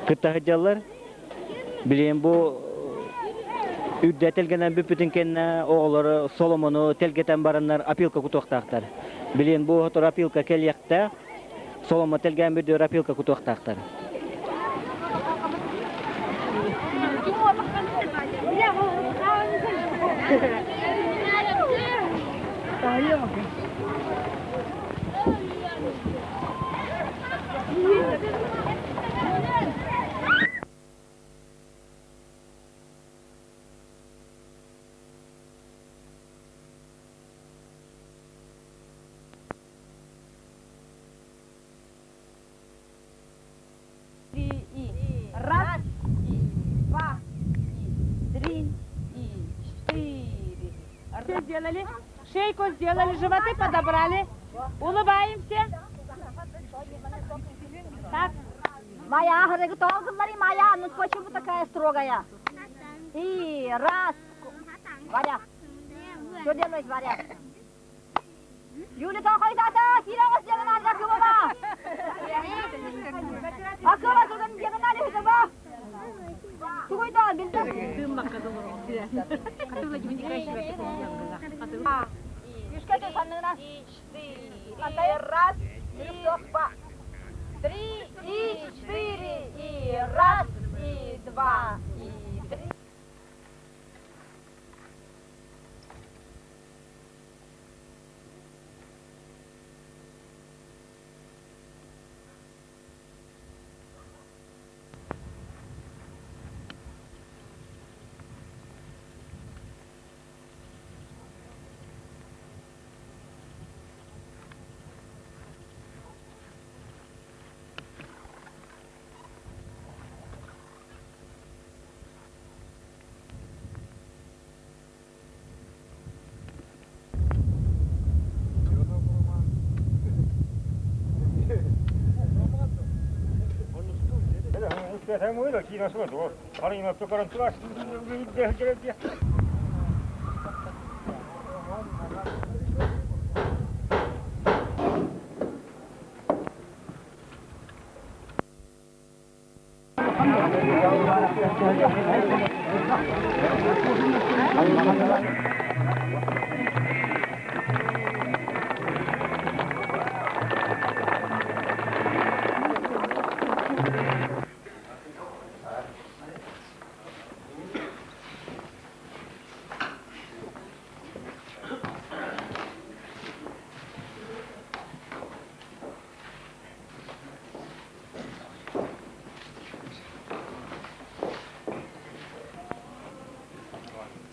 Kıttahıcılar bileyim bu üddetelgenen büpütün kendine oğulları Solomon'u telgeten baranlar apilka kutuqtaqtar. Bileyim bu otur apilka kelyekte Solomon telgen bir diyor apilka kutuqtaqtar. Раз, и два, и три, и четыре. Все сделали, шейку сделали, животы подобрали. Улыбаемся. Так. Моя, регтон, говори, моя, ну почему такая строгая? И раз. Варя. Что делает Варя? Юля, то хоть это, Кирова сделана, как его ба? А кого тут не сделана, ли это ба? Сугой то, бельдо. Дым макаду вырос. Катула не красиво, как Юшка, ты санна. Раз, и два. Три, и четыре, и раз, и два, и три. Saya mau itu Cina semua tu. Kalau ini masuk orang tua, dia.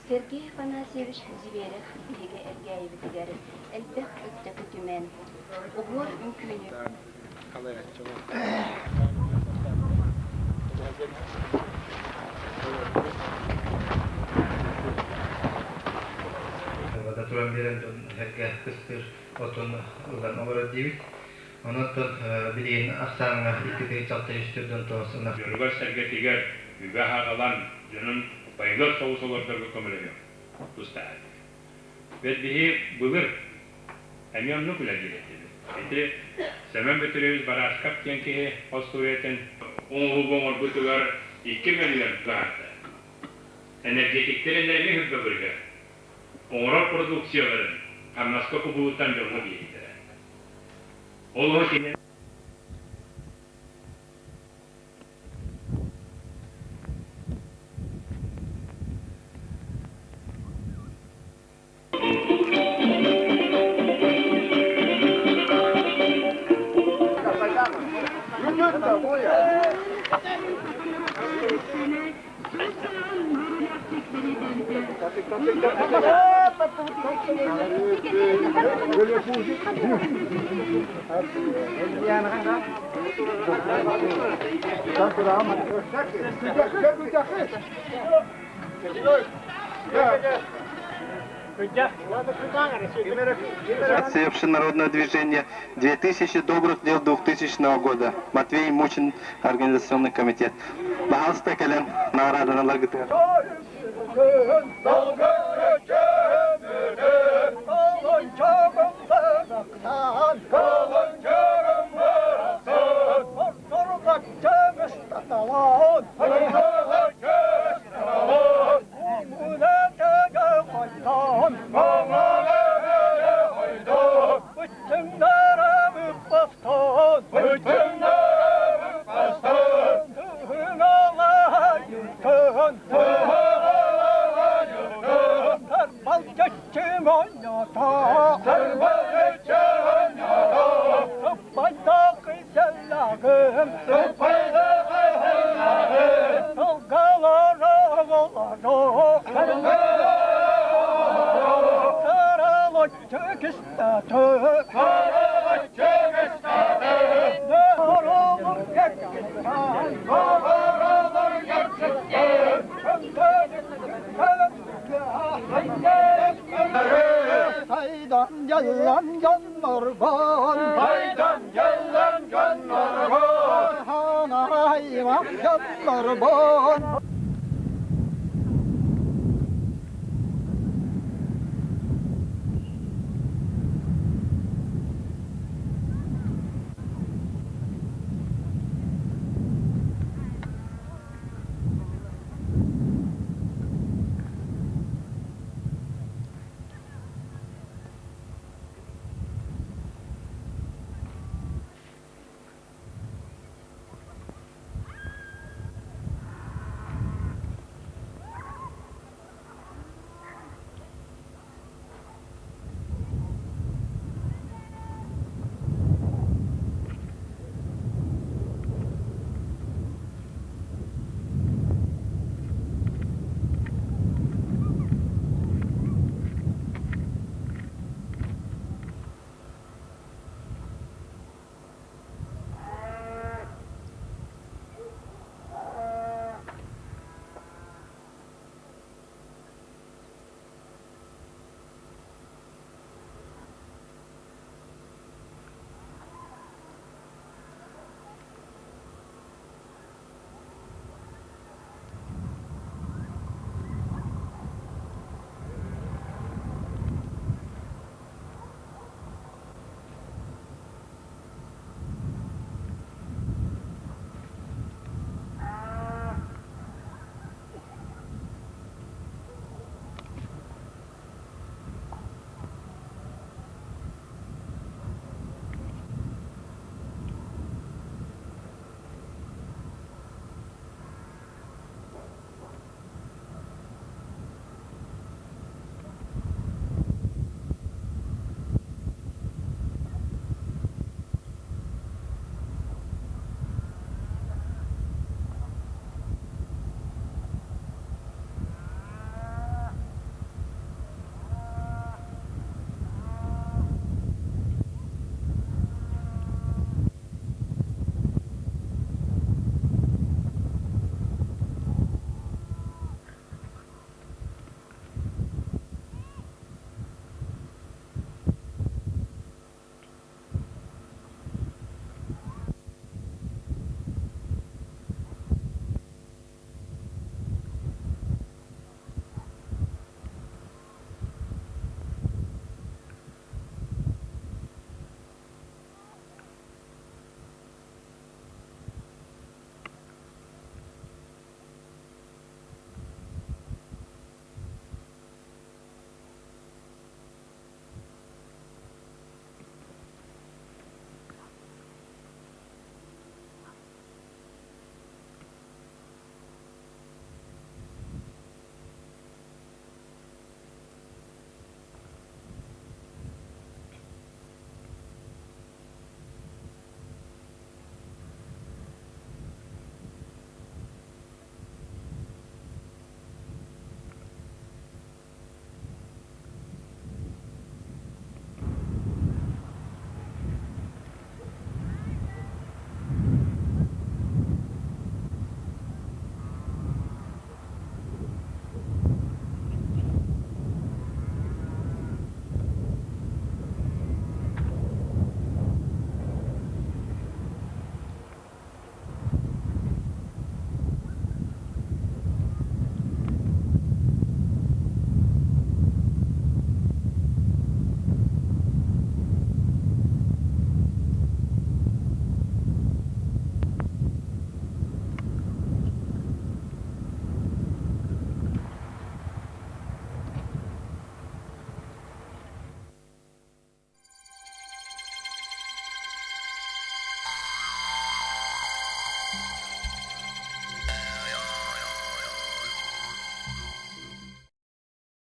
Сергей Афанасьевич Зверев, Лига Эргяева Тигарет, Эльбек Öttekütümen, Uğur Ünkünü. Vada turan beren herge kıstır otun ulan olarak değil. Ondan bileğin aslan ikide çaltayıştırdan toğusuna. Yolgar serge tiger, mübaha alan, canın bayılır soğuk soğuklarla kömürüyor. Ustad. Ve bihi bulur. Emyan nukula diyettiri. Eti, semen betürüyoruz bara askap kenki osturiyetin oğul bomor butugar 2 milyon tuhardı. Energetiklerin ne hübbe bırgı. Oğral produksiyaların amnaskopu buğuttan yolunu biyektir. Oluğu şimdi Акция общенародного движения 2000 добрых дел 2000 года. Матвей Мучин, организационный комитет. Пожалуйста, колен, награда на лагутер. Kalın Haydan yalan canlar var, haydan yalan canlar var, hana hayvan canlar var.